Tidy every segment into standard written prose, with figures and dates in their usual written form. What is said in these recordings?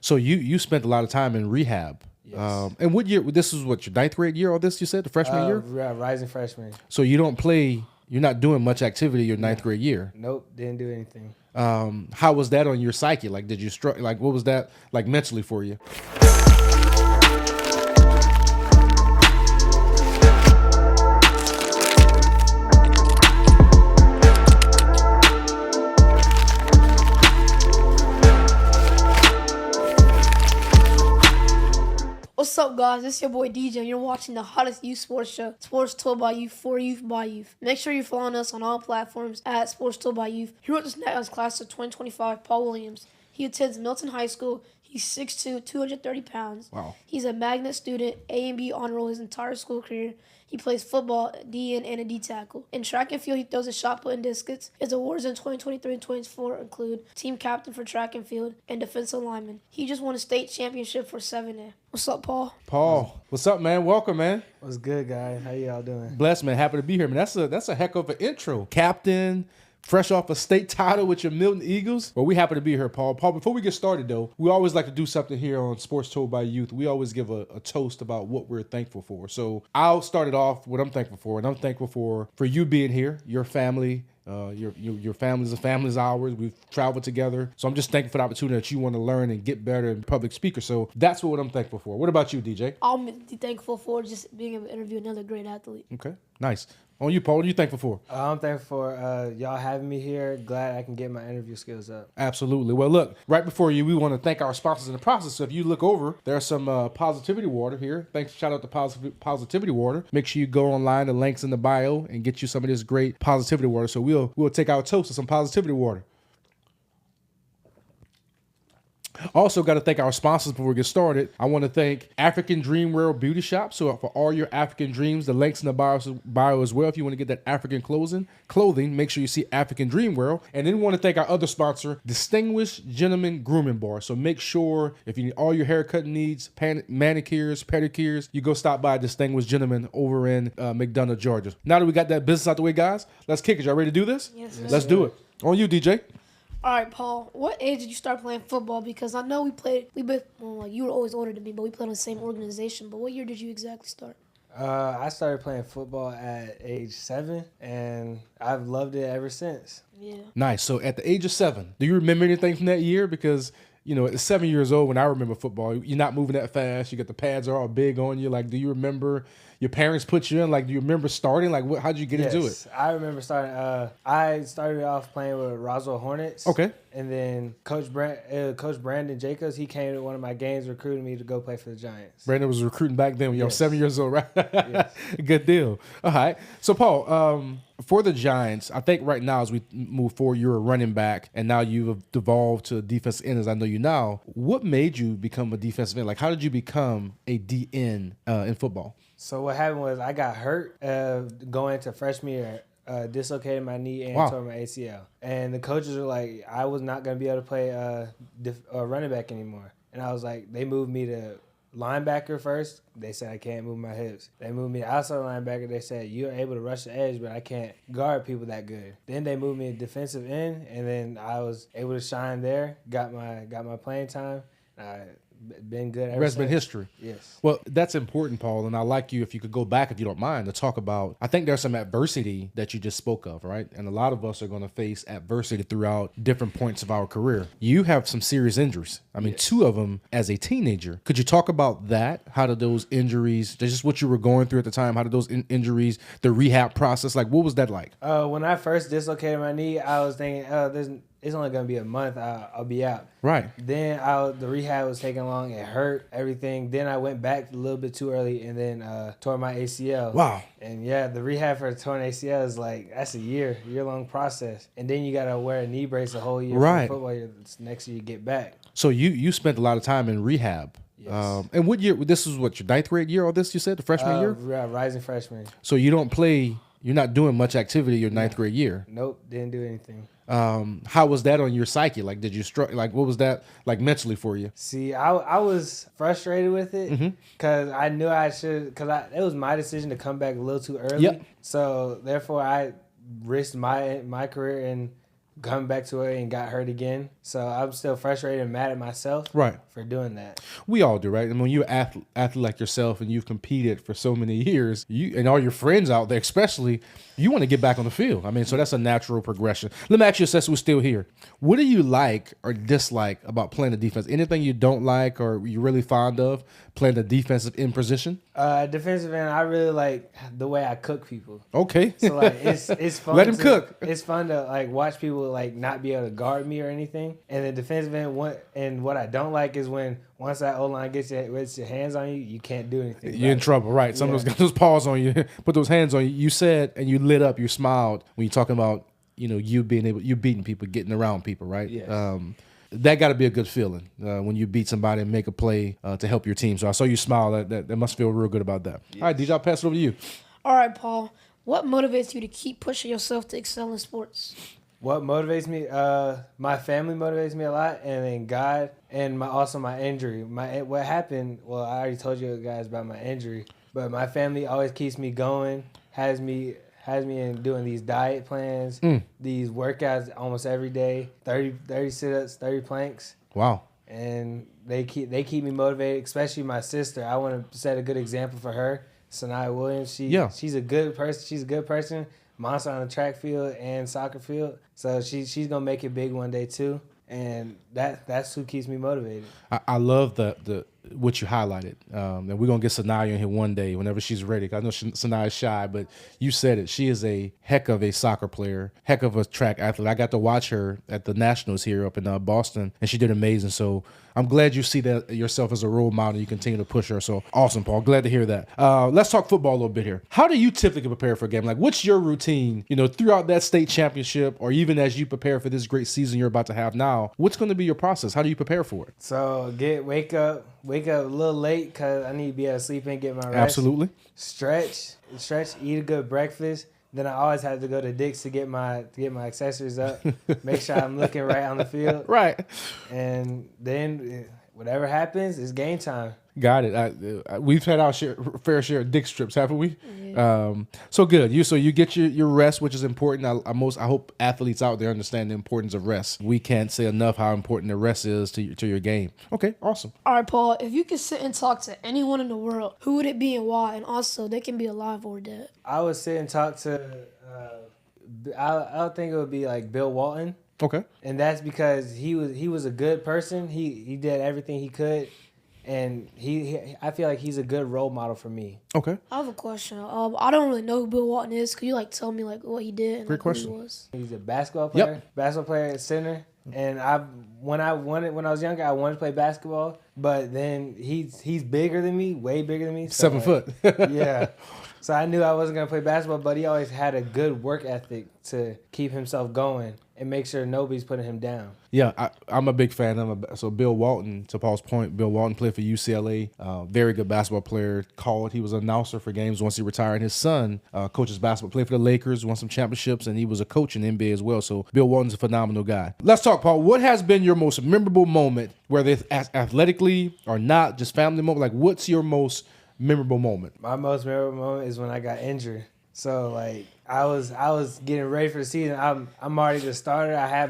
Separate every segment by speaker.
Speaker 1: So you spent a lot of time in rehab.
Speaker 2: Yes.
Speaker 1: And what year? This is what, your ninth grade year? All this you said, the freshman year.
Speaker 2: Rising freshman.
Speaker 1: So you don't play. You're not doing much activity your ninth grade year.
Speaker 2: Nope, didn't do anything.
Speaker 1: How was that on your psyche? Like, did you struggle? Like, what was that like mentally for you?
Speaker 3: What's up, guys? This is your boy DJ, and you're watching the hottest youth sports show, Sports Told by Youth, for Youth, by Youth. Make sure you're following us on all platforms at Sports Told by Youth. Here with this next class of 2025, Paul Williams. He attends Milton High School. He's 6'2", 230 pounds.
Speaker 1: Wow.
Speaker 3: He's a magnet student, A and B honor roll his entire school career. He plays football, DN, and a D tackle. In track and field, he throws a shot put and discus. His awards in 2023 and 2024 include team captain for track and field and defensive lineman. He just won a state championship for 7A. What's up, Paul?
Speaker 1: Paul, what's up, man? Welcome, man.
Speaker 2: What's good, guys? How y'all doing?
Speaker 1: Blessed, man. Happy to be here, man. That's a heck of an intro. Captain, fresh off a state title with your Milton Eagles. Well, we happy to be here, Paul. Paul, before we get started, though, we always like to do something here on Sports Told by Youth. We always give a toast about what we're thankful for. So I'll start it off what I'm thankful for, and I'm thankful for you being here, your family. Your family's a family's ours. We've traveled together. So I'm just thankful for the opportunity that you want to learn and get better in public speaker. So that's what I'm thankful for. What about you, DJ?
Speaker 3: I'm thankful for just being able to interview another great athlete.
Speaker 1: Okay, nice. On you, Paul, what are you thankful for?
Speaker 2: I'm thankful for y'all having me here. Glad I can get my interview skills up.
Speaker 1: Absolutely. Well, look, right before you, we want to thank our sponsors in the process. So if you look over, there's some positivity water here. Thanks, shout out to positivity water. Make sure you go online, the link's in the bio, and get you some of this great positivity water. So we'll take our toast to some positivity water. Also, got to thank our sponsors before we get started. I want to thank African Dream World Beauty Shop. So for all your African dreams, the links in the bio as well. If you want to get that African clothing, make sure you see African Dream World. And then we want to thank our other sponsor, Distinguished Gentlemen Grooming Bar. So make sure if you need all your haircut needs, manicures, pedicures, you go stop by Distinguished Gentlemen over in McDonough, Georgia. Now that we got that business out the way, guys, let's kick it. Y'all ready to do this?
Speaker 3: Yes,
Speaker 1: Let's do it. On you, DJ.
Speaker 3: All right, Paul. What age did you start playing football? Because I know you were always older than me, but we played on the same organization. But what year did you exactly start?
Speaker 2: I started playing football at age 7, and I've loved it ever since.
Speaker 3: Yeah.
Speaker 1: Nice. So at the age of 7, do you remember anything from that year? Because, you know, at 7 years old, when I remember football, you're not moving that fast. You got the pads are all big on you. Like, do you remember your parents put you in? Like, do you remember starting? Like, how'd you get into it?
Speaker 2: I remember starting. I started off playing with Roswell Hornets.
Speaker 1: Okay.
Speaker 2: And then Coach Brandon Jacobs, he came to one of my games, recruited me to go play for the Giants.
Speaker 1: Brandon was recruiting back then when you were 7 years old, right?
Speaker 2: Yes.
Speaker 1: Good deal. All right. So, Paul, for the Giants, I think right now as we move forward, you're a running back, and now you've devolved to a defensive end, as I know you now. What made you become a defensive end? Like, how did you become a DN in football?
Speaker 2: So what happened was I got hurt going into freshman year. Dislocated my knee and tore my ACL. And the coaches were like, I was not going to be able to play running back anymore. And I was like, they moved me to linebacker first. They said I can't move my hips. They moved me to outside linebacker. They said, you're able to rush the edge, but I can't guard people that good. Then they moved me to defensive end, and then I was able to shine there, got my playing time. Been good ever since.
Speaker 1: Been history.
Speaker 2: Yes.
Speaker 1: Well, that's important, Paul, and I'd like you, if you could go back, if you don't mind, to talk about, I think there's some adversity that you just spoke of, right? And a lot of us are going to face adversity throughout different points of our career. You have some serious injuries. I mean, 2 of them as a teenager. Could you talk about that? How did those injuries, just what you were going through at the time, how did those injuries, the rehab process, like what was that like?
Speaker 2: When I first dislocated my knee, I was thinking, it's only going to be a month, I'll be out.
Speaker 1: Right.
Speaker 2: Then the rehab was taking long. It hurt, everything. Then I went back a little bit too early and then tore my ACL.
Speaker 1: Wow.
Speaker 2: And yeah, the rehab for a torn ACL is that's a year-long process. And then you got to wear a knee brace a whole year
Speaker 1: right.
Speaker 2: for football year. Next year you get back.
Speaker 1: So you spent a lot of time in rehab.
Speaker 2: Yes.
Speaker 1: And what year, this was what, your ninth grade year, all this you said, the freshman year?
Speaker 2: Rising freshman.
Speaker 1: So you don't play, you're not doing much activity your ninth grade year?
Speaker 2: Nope, didn't do anything.
Speaker 1: How was that on your psyche? Like, did you struggle? Like, what was that like mentally for you?
Speaker 2: See, I was frustrated with it because I knew I should, because it was my decision to come back a little too early.
Speaker 1: Yep.
Speaker 2: So therefore, I risked my career and coming back to it and got hurt again. So I'm still frustrated and mad at myself for doing that.
Speaker 1: We all do, right? I mean, when you're an athlete like yourself and you've competed for so many years, you and all your friends out there especially, you want to get back on the field. I mean, so that's a natural progression. Let me ask you, since we're still here, what do you like or dislike about playing the defense? Anything you don't like or you're really fond of playing the defensive end position?
Speaker 2: Defensive end, I really like the way I cook people.
Speaker 1: Okay.
Speaker 2: So like it's fun.
Speaker 1: Let him cook.
Speaker 2: It's fun to like watch people like not be able to guard me or anything. And the defensive end, what I don't like is when once that O-line gets your hands on you, you can't do anything.
Speaker 1: You're in trouble, right? Some of those paws on you, put those hands on you. You said and you lit up, you smiled when you're talking about you beating people, getting around people, right?
Speaker 2: Yes.
Speaker 1: That got to be a good feeling when you beat somebody and make a play to help your team. So I saw you smile. That must feel real good about that. Yes. All right, DJ, I'll pass it over to you.
Speaker 3: All right, Paul. What motivates you to keep pushing yourself to excel in sports?
Speaker 2: What motivates me? My family motivates me a lot, and then God, and also my injury. What happened? Well, I already told you guys about my injury, but my family always keeps me going, has me in doing these diet plans, these workouts almost every day, 30 sit-ups, 30 planks.
Speaker 1: Wow.
Speaker 2: And they keep me motivated, especially my sister. I want to set a good example for her, Sanaya Williams. She's a good person. She's a good person. Monster on the track field and soccer field. So she's gonna make it big one day too. And that's who keeps me motivated.
Speaker 1: I love the what you highlighted. And we're going to get Sanaya in here one day whenever she's ready. I know Sanaya's shy, but you said it. She is a heck of a soccer player, heck of a track athlete. I got to watch her at the Nationals here up in Boston, and she did amazing. So I'm glad you see that yourself as a role model. You continue to push her. So awesome, Paul. Glad to hear that. Let's talk football a little bit here. How do you typically prepare for a game? Like, what's your routine, throughout that state championship or even as you prepare for this great season you're about to have now? What's going to be your process? How do you prepare for it?
Speaker 2: So wake up a little late because I need to be able to sleep in, get my rest.
Speaker 1: Absolutely.
Speaker 2: Stretch, eat a good breakfast. Then I always have to go to Dick's to get my accessories up, make sure I'm looking right on the field.
Speaker 1: Right.
Speaker 2: And then whatever happens, it's game time.
Speaker 1: Got it. We've had our fair share of Dick's trips, haven't we?
Speaker 3: Yeah.
Speaker 1: So good. You get your rest, which is important. I hope athletes out there understand the importance of rest. We can't say enough how important the rest is to your game. Okay, awesome.
Speaker 3: All right, Paul. If you could sit and talk to anyone in the world, who would it be and why? And also, they can be alive or dead.
Speaker 2: I would sit and talk to. I would think it would be like Bill Walton.
Speaker 1: Okay.
Speaker 2: And that's because he was a good person. He did everything he could. And I feel like he's a good role model for me.
Speaker 1: Okay.
Speaker 3: I have a question. I don't really know who Bill Walton is. Could you tell me what he did and
Speaker 1: Great question.
Speaker 3: who he was?
Speaker 2: He's a basketball player. Yep. Basketball player at center. And when I was younger, I wanted to play basketball. But then he's bigger than me, way bigger than me. So
Speaker 1: 7 foot.
Speaker 2: Yeah. So I knew I wasn't gonna play basketball, but he always had a good work ethic to keep himself going and make sure nobody's putting him down.
Speaker 1: Yeah, I'm a big fan. So Bill Walton, to Paul's point, Bill Walton played for UCLA. Very good basketball player. He was an announcer for games once he retired. His son coaches basketball, played for the Lakers, won some championships, and he was a coach in the NBA as well. So Bill Walton's a phenomenal guy. Let's talk, Paul. What has been your most memorable moment, whether it's athletically or not, just family moment? Like, what's your most memorable moment?
Speaker 2: My most memorable moment is when I got injured. So I was getting ready for the season. I'm already the starter. I had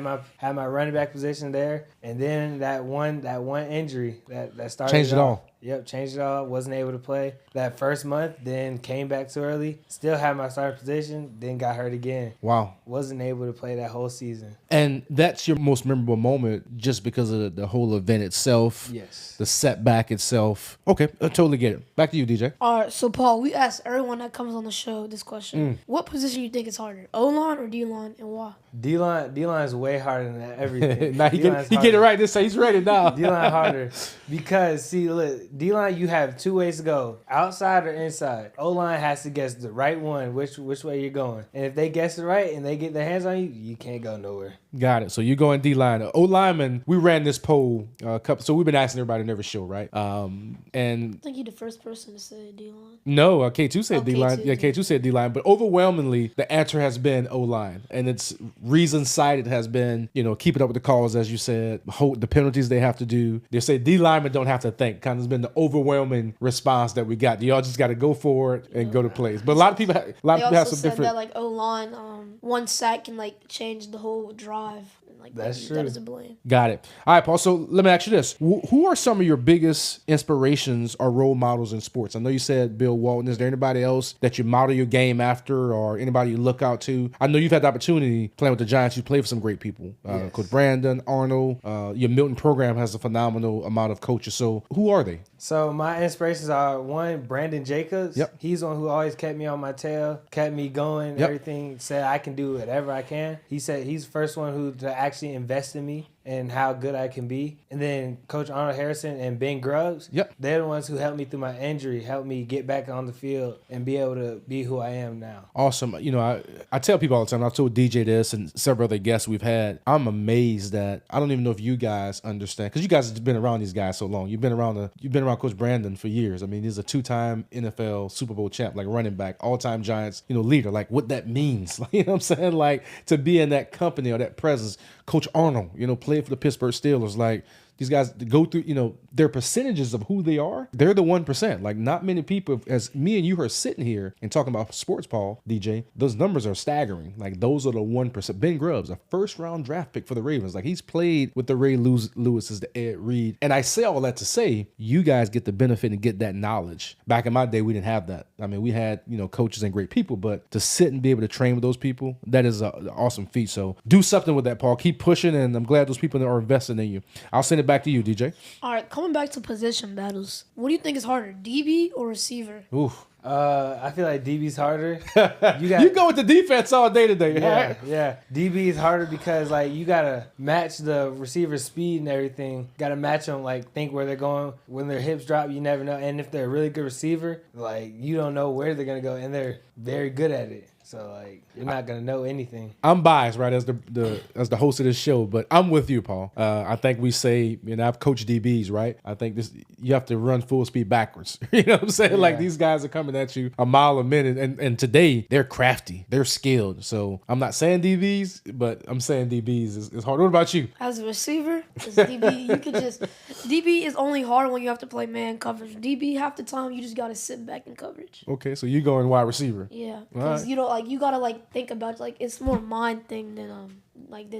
Speaker 2: my running back position there, and then that one injury that started
Speaker 1: changed it all.
Speaker 2: Yep, changed it all. Wasn't able to play that first month. Then came back too early. Still had my starting position. Then got hurt again.
Speaker 1: Wow.
Speaker 2: Wasn't able to play that whole season.
Speaker 1: And that's your most memorable moment just because of the whole event itself.
Speaker 2: Yes.
Speaker 1: The setback itself. Okay, I totally get it. Back to you, DJ.
Speaker 3: All right, so Paul, we asked everyone that comes on the show this question. What position you think is harder, O-line or D-line, and why?
Speaker 2: D-line is way harder than everything.
Speaker 1: Nah, he get it right this time. He's ready now.
Speaker 2: D-line harder. Because, see, look, D-line, you have two ways to go, outside or inside. O-line has to guess the right one, which way you're going. And if they guess it right and they get their hands on you, you can't go nowhere.
Speaker 1: Got it. So you're going D-line. O-lineman, we ran this poll so we've been asking everybody in every show, right? And
Speaker 3: I think you're the first person to say D-line.
Speaker 1: No, K2 said D-line.
Speaker 3: K2.
Speaker 1: Yeah, K2 said D-line. But overwhelmingly, the answer has been O-line. And its reason cited has been, keeping up with the calls, as you said, the penalties they have to do. They say D-linemen don't have to think. Kind of has been the overwhelming response that we got. Y'all just got to go for it and go to plays. But a lot of people have some different.
Speaker 3: They also said that O-line, one sack can change the whole drive drive. And like
Speaker 2: That's
Speaker 3: that
Speaker 2: true.
Speaker 3: is a blame.
Speaker 1: Got it. All right, Paul. So let me ask you this: Who are some of your biggest inspirations or role models in sports? I know you said Bill Walton. Is there anybody else that you model your game after, or anybody you look out to? I know you've had the opportunity playing with the Giants. You played for some great people.
Speaker 2: Yes.
Speaker 1: Coach Brandon, Arnold. Your Milton program has a phenomenal amount of coaches. So who are they?
Speaker 2: So my inspirations are one, Brandon Jacobs.
Speaker 1: Yep.
Speaker 2: He's one who always kept me on my tail, kept me going,
Speaker 1: Yep.
Speaker 2: everything. Said I can do whatever I can. He said he's the first one who to actually invest in me and how good I can be. And then Coach Arnold Harrison and Ben Grubbs.
Speaker 1: Yep.
Speaker 2: They're the ones who helped me through my injury, helped me get back on the field and be able to be who I am now.
Speaker 1: Awesome. You know, I tell people all the time, I've told DJ this and several other guests we've had, I'm amazed that I don't even know if you guys understand, because you guys have been around these guys so long. You've been around Coach Brandon for years. I mean, he's a 2-time NFL Super Bowl champ, like running back, all-time Giants, leader, like what that means. Like, you know what I'm saying? Like to be in that company or that presence. Coach Arnold, played for the Pittsburgh Steelers, like these guys go through, their percentages of who they are, they're the 1%. Like not many people, as me and you are sitting here and talking about sports, Paul, DJ, those numbers are staggering. Like those are the 1%. Ben Grubbs, a first-round draft pick for the Ravens. Like he's played with the Ray Lewis's, the Ed Reed. And I say all that to say, you guys get the benefit and get that knowledge. Back in my day, we didn't have that. I mean, we had, coaches and great people, but to sit and be able to train with those people, that is an awesome feat. So do something with that, Paul. Keep pushing, and I'm glad those people are investing in you. I'll send it back to you, DJ.
Speaker 3: All right, coming back to position battles. What do you think is harder, DB or receiver?
Speaker 1: Oof.
Speaker 2: I feel like DB's harder.
Speaker 1: You go with the defense all day today.
Speaker 2: Yeah,
Speaker 1: Right?
Speaker 2: yeah. DB is harder because like you gotta match the receiver's speed and everything. Gotta match them. Like think where they're going when their hips drop. You never know. And if they're a really good receiver, like you don't know where they're gonna go, and they're very good at it. So like you're not gonna know anything.
Speaker 1: I'm biased, right, as the host of this show, but I'm with you, Paul. I think we say, I've coached DBs, right? I think you have to run full speed backwards. You know what I'm saying?
Speaker 2: Yeah.
Speaker 1: Like these guys are coming at you a mile a minute, and today they're crafty, they're skilled. So I'm not saying DBs, but I'm saying DBs is hard. What about you?
Speaker 3: As a receiver, as DB, DB is only hard when you have to play man coverage. DB, half the time you just gotta sit back in coverage.
Speaker 1: Okay, so you going wide receiver.
Speaker 3: Yeah, because
Speaker 1: Right.
Speaker 3: you gotta think about it's more mind thing than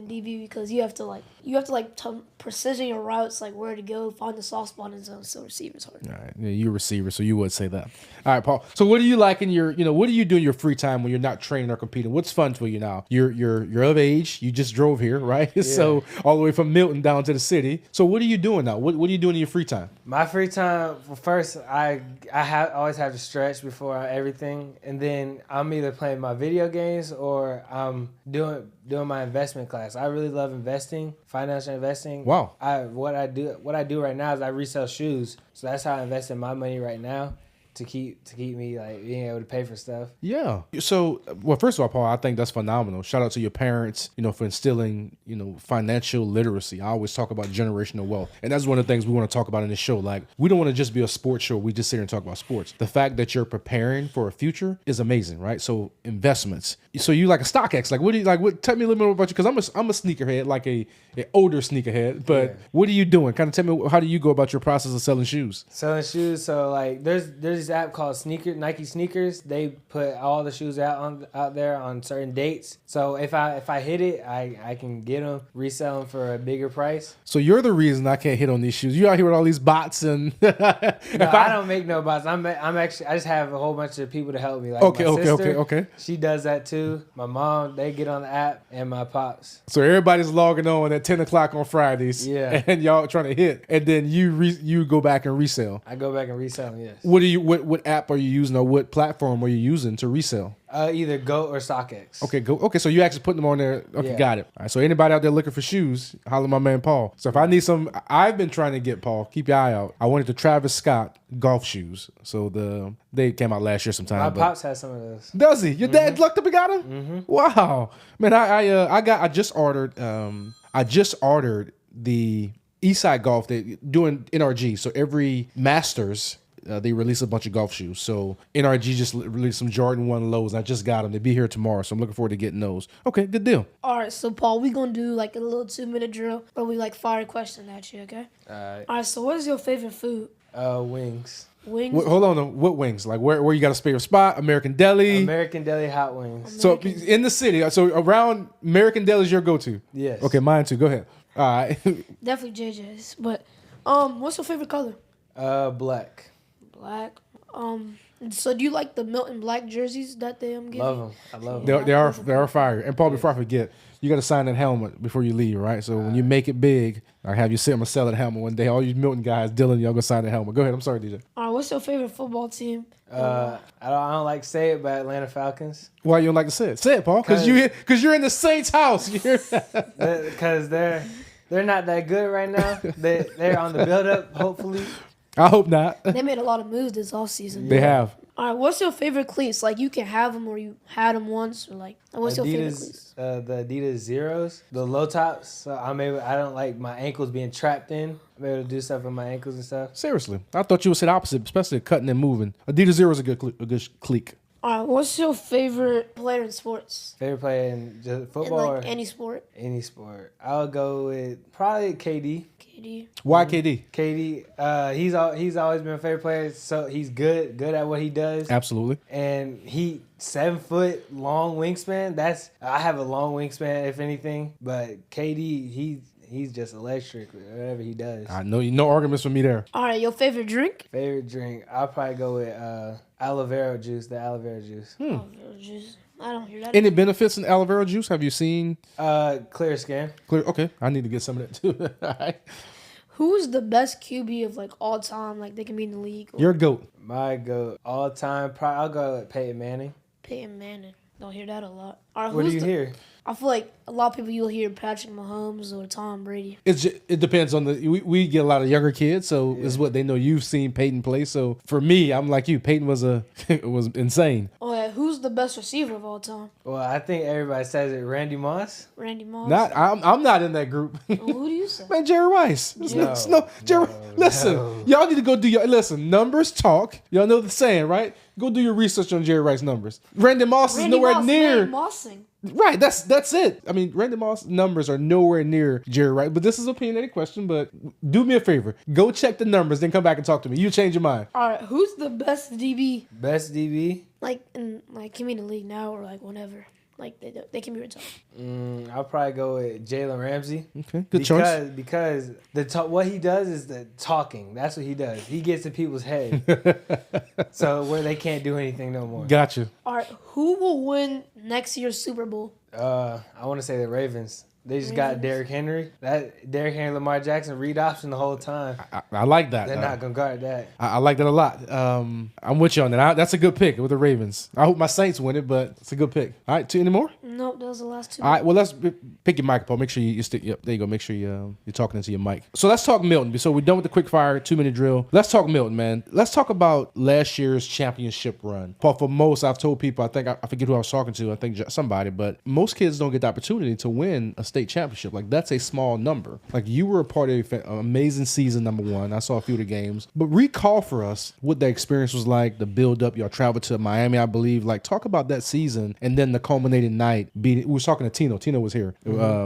Speaker 3: DB, because you have to precision your routes, like where to go, find the soft spot in zone. So receiver's hard.
Speaker 1: All right, yeah, you're a receiver, so you would say that. All right, Paul. So what do you like in your, what do you do in your free time when you're not training or competing? What's fun for you now? You're of age. You just drove here, right? Yeah. So all the way from Milton down to the city. So what are you doing now? What are you doing in your free time?
Speaker 2: My free time, well, first I always have to stretch before everything, and then I'm either playing my video games or I'm doing my investment class. I really love investing, financial investing.
Speaker 1: Wow.
Speaker 2: What I do right now is I resell shoes, so that's how I invest in my money right now to keep me like being able to pay for stuff.
Speaker 1: Yeah. So, well, first of all, Paul, I think that's phenomenal. Shout out to your parents, for instilling, financial literacy. I always talk about generational wealth. And that's one of the things we want to talk about in this show. Like, we don't want to just be a sports show. We just sit here and talk about sports. The fact that you're preparing for a future is amazing, right? So, investments. So, you like a StockX. Like, what do you like? Tell me a little bit more about you, because I'm a sneakerhead, like an older sneakerhead. But What are you doing? Kind of tell me, how do you go about your process of selling shoes?
Speaker 2: Selling shoes. So, like, there's this app called Nike Sneakers. They put all the shoes out there on certain dates. So if I hit it, I can get them, resell them for a bigger price.
Speaker 1: So you're the reason I can't hit on these shoes. You out here with all these bots and.
Speaker 2: No, I don't make no bots. I'm actually, I just have a whole bunch of people to help me. Like my sister,
Speaker 1: okay.
Speaker 2: She does that too. My mom, they get on the app, and my pops.
Speaker 1: So everybody's logging on at 10 o'clock on Fridays.
Speaker 2: Yeah.
Speaker 1: And y'all trying to hit, and then you go back and resell.
Speaker 2: I go back and resell them. Yes.
Speaker 1: What app are you using, or what platform are you using to resell?
Speaker 2: Either GOAT or StockX.
Speaker 1: Okay, so you actually putting them on there. Okay,
Speaker 2: Yeah.
Speaker 1: got it. All right, so anybody out there looking for shoes, holler at my man Paul. So if I need some, I've been trying to get, Paul, keep your eye out. I wanted the Travis Scott golf shoes. So they came out last year sometime.
Speaker 2: My pops has some of those.
Speaker 1: Does he? Your dad lucked up and got him? Mm-hmm. Wow. Man, I just ordered the Eastside Golf. They doing NRG. So every Masters, they release a bunch of golf shoes. So NRG just released some Jordan 1 lows. I just got them. They'll be here tomorrow, so I'm looking forward to getting those. Okay, good deal.
Speaker 3: All right, so Paul, we're going to do like a little 2-minute drill where we fire a question at you, okay?
Speaker 2: All right.
Speaker 3: All right, so what is your favorite food?
Speaker 2: Wings.
Speaker 3: Wings.
Speaker 1: Hold on. What wings? Like where you got a favorite spot? American Deli.
Speaker 2: American Deli hot wings.
Speaker 1: So in the city. So around American Deli is your go-to.
Speaker 2: Yes.
Speaker 1: Okay, mine too. Go ahead. All right.
Speaker 3: Definitely JJ's. But what's your favorite color?
Speaker 2: Black.
Speaker 3: Black. So do you like the Milton black jerseys that they give?
Speaker 2: Love them. I love them.
Speaker 1: They are fire. And Paul, before I forget, you got to sign that helmet before you leave, right? So when you make it big, I have you sit and sell that helmet one day. All you Milton guys, Dylan, y'all gonna sign that helmet. Go ahead. I'm sorry, DJ.
Speaker 3: All right. What's your favorite football team?
Speaker 2: I don't like to say it, but Atlanta Falcons.
Speaker 1: Why you don't like to say it? Say it, Paul. Because you're in the Saints' house.
Speaker 2: Because they're not that good right now. They're on the build up. Hopefully.
Speaker 1: I hope not.
Speaker 3: They made a lot of moves this offseason.
Speaker 1: They have.
Speaker 3: All right, what's your favorite cleats? Like, you can have them or you had them once, or like, what's your favorite cleats?
Speaker 2: The Adidas Zeros, the low tops. So I don't like my ankles being trapped in. I'm able to do stuff with my ankles and stuff.
Speaker 1: Seriously, I thought you would say the opposite, especially cutting and moving. Adidas Zero is a good clique.
Speaker 3: All right, what's your favorite player in sports?
Speaker 2: Favorite player in just football
Speaker 3: like
Speaker 2: or
Speaker 3: any sport?
Speaker 2: Any sport. I'll go with probably KD.
Speaker 3: KD.
Speaker 1: Why KD?
Speaker 2: KD, he's always been a favorite player. So he's good at what he does.
Speaker 1: Absolutely.
Speaker 2: And he 7 foot long wingspan. I have a long wingspan if anything, but KD he's just electric with whatever he does.
Speaker 1: I know no arguments from me there.
Speaker 3: All right, your favorite drink?
Speaker 2: Favorite drink, I'll probably go with aloe vera juice. The aloe vera juice.
Speaker 3: Aloe vera juice. I don't hear that.
Speaker 1: Any benefits in aloe vera juice? Have you seen?
Speaker 2: Clear skin.
Speaker 1: Clear. Okay, I need to get some of that too. All right.
Speaker 3: Who's the best QB of like all time? Like they can be in the league.
Speaker 1: Your GOAT.
Speaker 2: My GOAT all time. I'll go with Peyton Manning.
Speaker 3: Peyton Manning. Don't hear that a lot. All right,
Speaker 2: What do you hear?
Speaker 3: I feel like a lot of people you'll hear Patrick Mahomes or Tom Brady.
Speaker 1: It depends on we get a lot of younger kids, so it's what they know. You've seen Peyton play, so for me, I'm like you. Peyton was was insane.
Speaker 3: Oh yeah, who's the best receiver of all time?
Speaker 2: Well, I think everybody says it. Randy Moss.
Speaker 3: Randy Moss.
Speaker 1: I'm not in that group.
Speaker 3: Well, who do you say?
Speaker 1: Man, Jerry Rice. Listen, y'all need to go do numbers talk. Y'all know the saying, right? Go do your research on Jerry Rice numbers. Randy Moss is nowhere near.
Speaker 3: Mossing.
Speaker 1: Right, that's it. I mean, Randy Moss numbers are nowhere near Jerry Rice. But this is an opinionated question. But do me a favor, go check the numbers, then come back and talk to me. You change your mind.
Speaker 3: All right, who's the best DB?
Speaker 2: Best DB?
Speaker 3: Like can be in the league now or like whenever. Like they can be retired.
Speaker 2: I'll probably go with Jalen Ramsey.
Speaker 1: Okay, good choice.
Speaker 2: Because what he does is the talking. That's what he does. He gets in people's head, so where they can't do anything no more.
Speaker 1: Gotcha.
Speaker 3: All right, who will win next year's Super Bowl?
Speaker 2: I want to say the Ravens. They just got Derrick Henry. Derrick Henry, Lamar Jackson, read option the whole time.
Speaker 1: I like that.
Speaker 2: They're not gonna guard that.
Speaker 1: I like that a lot. I'm with you on that. That's a good pick with the Ravens. I hope my Saints win it, but it's a good pick. All right, any more?
Speaker 3: Nope, that was the last two.
Speaker 1: All right, well, let's pick your mic, Paul. Make sure you stick. Yep, there you go. Make sure you're talking into your mic. So let's talk Milton. So we're done with the quick fire 2-minute drill. Let's talk Milton, man. Let's talk about last year's championship run. Paul, for most, I've told people, I forget who I was talking to. I think somebody, but most kids don't get the opportunity to win a state championship. Like, that's a small number. Like, you were a part of an amazing season, number one. I saw a few of the games. But recall for us what the experience was like, the build-up. Y'all traveled to Miami, I believe. Like, talk about that season and then the culminating night. We were talking to Tino. Tino was here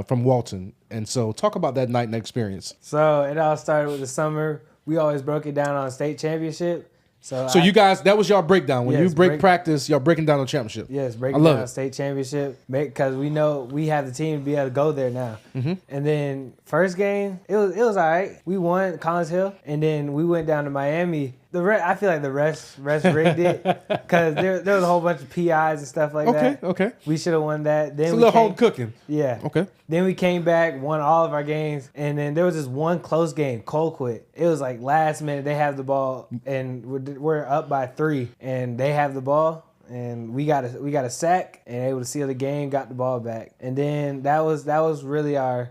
Speaker 1: from Walton. And so talk about that night and experience.
Speaker 2: So it all started with the summer. We always broke it down on state championship. So
Speaker 1: you guys, that was y'all breakdown. When you break practice, y'all breaking down the championship.
Speaker 2: Yes, breaking down state championship. Because we know we have the team to be able to go there now. Mm-hmm. And then first game, it was all right. We won Collins Hill. And then we went down to Miami. I feel like the rest rigged it because there was a whole bunch of PIs and stuff like that.
Speaker 1: Okay.
Speaker 2: We should have won that. Then
Speaker 1: it's a little home cooking.
Speaker 2: Yeah.
Speaker 1: Okay.
Speaker 2: Then we came back, won all of our games, and then there was this one close game. Cole quit. It was like last minute. They have the ball, and we're up by 3, and they have the ball. And we got a sack and able to seal the game, got the ball back. And then that was really our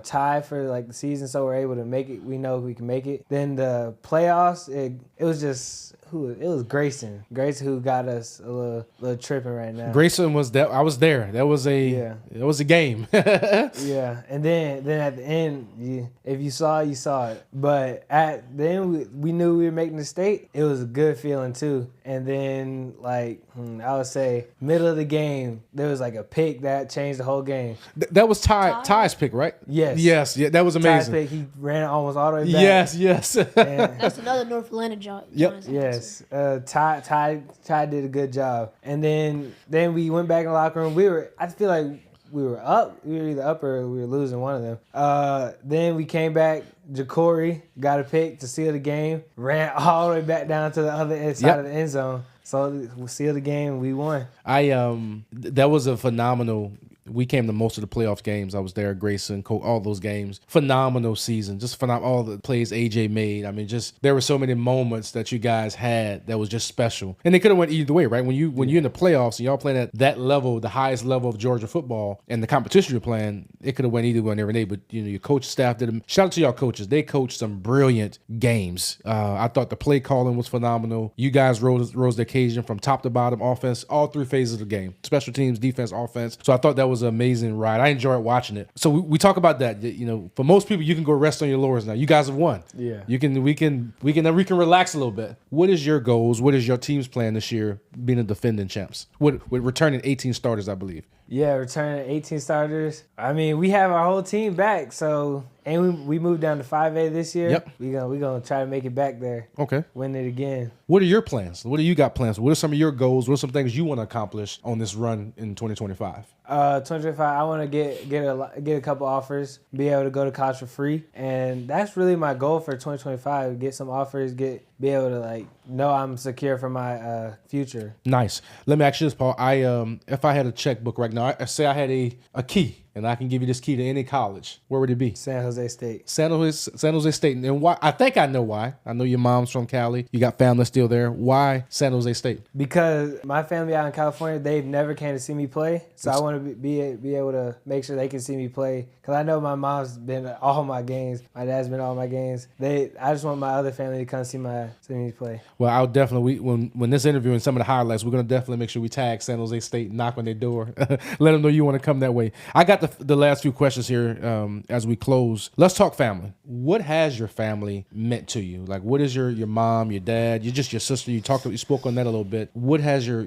Speaker 2: tie for like the season, so we're able to make it. We know we can make it. Then the playoffs, it was just it was Grayson who got us a little tripping right now.
Speaker 1: Grayson was that. I was there. That was a game.
Speaker 2: Yeah, and then at the end, if you saw it, you saw it. But at the end, we knew we were making the state. It was a good feeling too. And then I would say middle of the game, there was like a pick that changed the whole game.
Speaker 1: That was Ty's pick, right? right?
Speaker 2: Yes.
Speaker 1: Yes. Yeah, that was amazing.
Speaker 2: Pick, he ran almost all the way back.
Speaker 1: Yes.
Speaker 2: And,
Speaker 3: That's another North Atlanta job.
Speaker 1: Yep.
Speaker 2: yes. Ty did a good job. And then we went back in the locker room. I feel like we were up. We were either up or we were losing one of them. Then we came back. Ja'Cory got a pick to seal the game. Ran all the way back down to the other side of the end zone. So we sealed the game. We won.
Speaker 1: That was a phenomenal. We came to most of the playoff games. I was there, Grayson, all those games. Phenomenal season. Just phenomenal. All the plays AJ made. I mean, just there were so many moments that you guys had that was just special. And it could have went either way, right? When you're in the playoffs and y'all playing at that level, the highest level of Georgia football, and the competition you're playing, it could have went either way every day. But your coach staff did them. Shout out to y'all coaches. They coached some brilliant games. I thought the play calling was phenomenal. You guys rose the occasion from top to bottom, offense, all three phases of the game. Special teams, defense, offense. So I thought that was an amazing ride. I enjoyed watching it. So we talk about that. For most people, you can go rest on your laurels now. You guys have won.
Speaker 2: Yeah.
Speaker 1: We can relax a little bit. What is your goals? What is your team's plan this year, being a defending champs? With returning 18 starters, I believe.
Speaker 2: Yeah, returning 18 starters. I mean, we have our whole team back, so we moved down to 5A this year.
Speaker 1: Yep.
Speaker 2: We gonna try to make it back there.
Speaker 1: Okay.
Speaker 2: Win it again.
Speaker 1: What are your plans? What do you got plans? What are some of your goals? What are some things you want to accomplish on this run in 2025?
Speaker 2: 2025, I want to get a couple offers, be able to go to college for free, and that's really my goal for 2025. Get some offers, be able to know I'm secure for my future.
Speaker 1: Nice. Let me ask you this, Paul. If I had a checkbook right now, I say I had a key, and I can give you this key to any college, where would it be?
Speaker 2: San Jose State.
Speaker 1: San Jose State. And why? I think I know why. I know your mom's from Cali. You got family still there. Why San Jose State?
Speaker 2: Because my family out in California, they've never came to see me play. So I want to be able to make sure they can see me play. Because I know my mom's been at all my games. My dad's been at all my games. I just want my other family to come see me play.
Speaker 1: Well, I'll definitely, when this interview and some of the highlights, we're going to definitely make sure we tag San Jose State, knock on their door, let them know you want to come that way. I got the last few questions here as we close. Let's talk family. What has your family meant to you? What is your mom, your dad, your sister? You spoke on that a little bit. What has your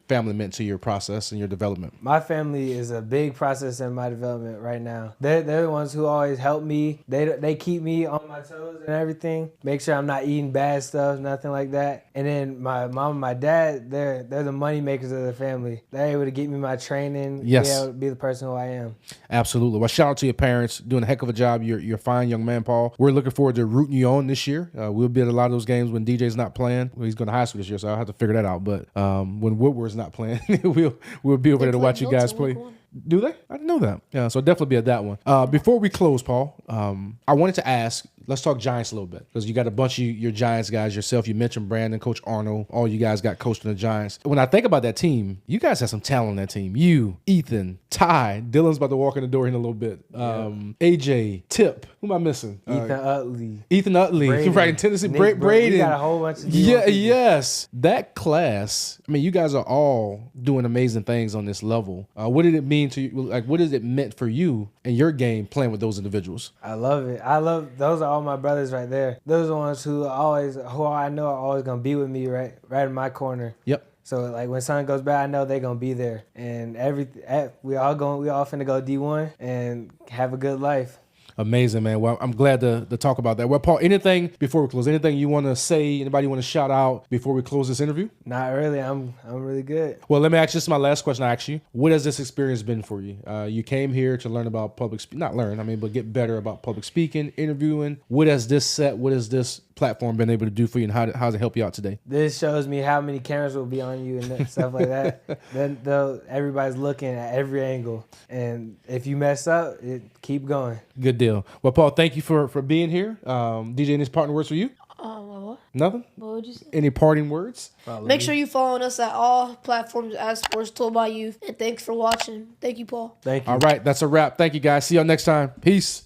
Speaker 1: family meant to your process and your development?
Speaker 2: My family is a big process in my development right now. They're the ones who always help me. They keep me on my toes and everything. Make sure I'm not eating bad stuff, nothing like that. And then my mom and my dad, they're the money makers of the family. They're able to get me my training.
Speaker 1: Yes.
Speaker 2: Be able to be the person who I am.
Speaker 1: Absolutely. Well, shout out to your parents, doing a heck of a job. You're a fine young man, Paul. We're looking forward to rooting you on this year. We'll be at a lot of those games when DJ's not playing. Well, he's going to high school this year, so I'll have to figure that out. But when Woodward's not playing, we'll be over there to watch you guys play. Do they? I didn't know that. Yeah, so definitely be at that one. Before we close, Paul, I wanted to ask, let's talk Giants a little bit, because you got a bunch of your Giants guys yourself. You mentioned Brandon, Coach Arnold. All you guys got coached in the Giants. When I think about that team, you guys have some talent on that team. You, Ethan, Ty, Dylan's about to walk in the door in a little bit. AJ, Tip. Who am I missing? Ethan Utley.
Speaker 2: Braden,
Speaker 1: right, in Tennessee. Braden.
Speaker 2: We got a whole bunch of
Speaker 1: yes. That class, I mean, you guys are all doing amazing things on this level. What did it mean to you? What has it meant for you and your game playing with those individuals?
Speaker 2: I love it. Those are all my brothers right there. Those are the ones who I know are always gonna be with me right in my corner.
Speaker 1: Yep.
Speaker 2: So when something goes bad, I know they're gonna be there. And we all finna go D1 and have a good life.
Speaker 1: Amazing, man. Well, I'm glad to talk about that. Well, Paul, anything before we close? Anything you want to say? Anybody want to shout out before we close this interview?
Speaker 2: Not really. I'm really good.
Speaker 1: Well, let me ask you. This is my last question. I ask you. What has this experience been for you? You came here to learn about public speaking. Not learn. But get better about public speaking, interviewing. What has this platform been able to do for you, and how does it help you out today?
Speaker 2: This shows me how many cameras will be on you and stuff like that. Then everybody's looking at every angle, and if you mess up, keep going.
Speaker 1: Good deal. Well, Paul, thank you for being here. DJ, any parting words for you?
Speaker 3: What?
Speaker 1: Nothing?
Speaker 3: What would you say?
Speaker 1: Any parting words?
Speaker 3: Make sure you follow us at all platforms as Sports Told by Youth. And thanks for watching. Thank you, Paul.
Speaker 2: Thank you.
Speaker 1: All right, that's a wrap. Thank you, guys. See y'all next time. Peace.